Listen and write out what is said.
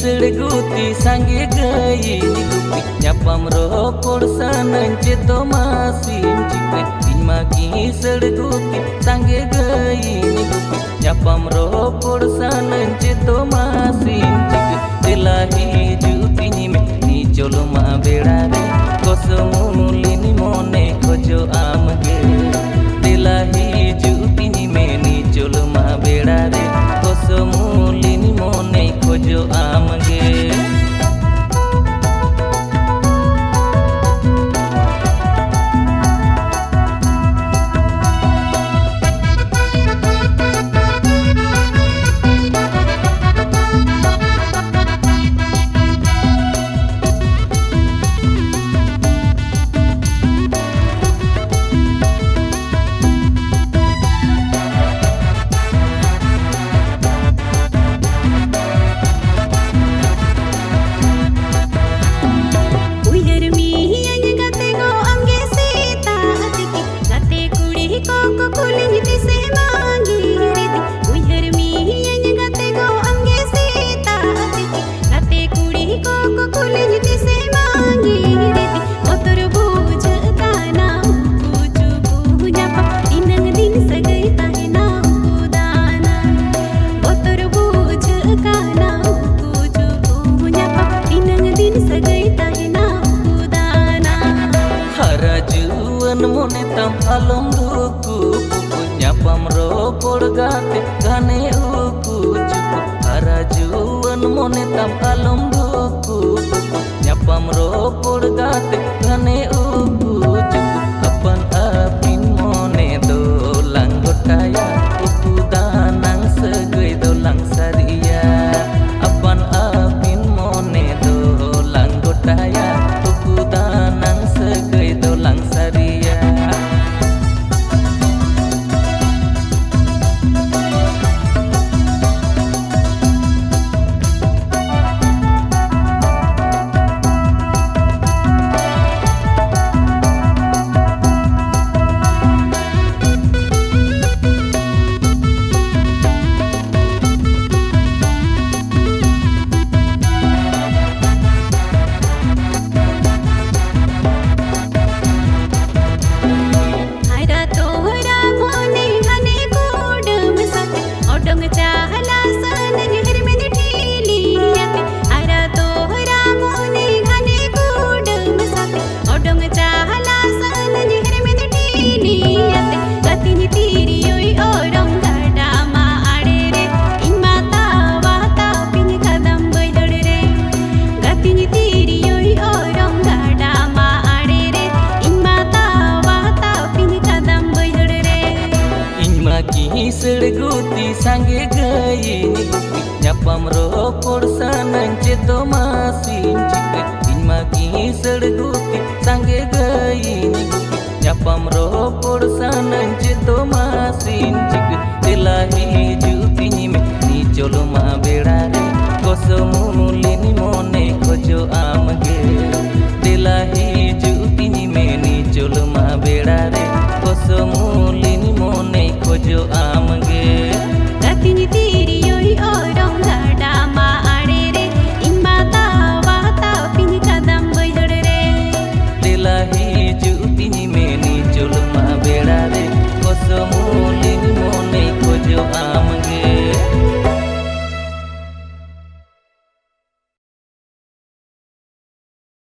sड़गुती sange gay nyapam ropor sanan ceto masin cipe inma ki sड़गुती sange gay nyapam ropor sanan ceto masin cipe telahi juti me ni cholo ma bedare kosomulini mone khojo amge telahi juti me ni cholo ma bedare kosomulini mone खोजो आमगे mone tam alom ruku nyapam ropor gate gane uku cupu harajuan mone tam alom ruku nyapam ropor gate gane uku cupu apan apin mone dolang gotaya uku danang segoi dolang saria apan apin mone dolang gotaya uku danang segoi dolang saria sड़गुती sange gay nyapam ropor sanan ceto masin cipe inma ki sड़गुती sange gay nyapam ropor sanan ceto masin cipe telahi juti me ni cholo ma bedare kosomulini mone khojo amge telahi juti me ni cholo ma bedare kosomulini mone खोजो आमगे।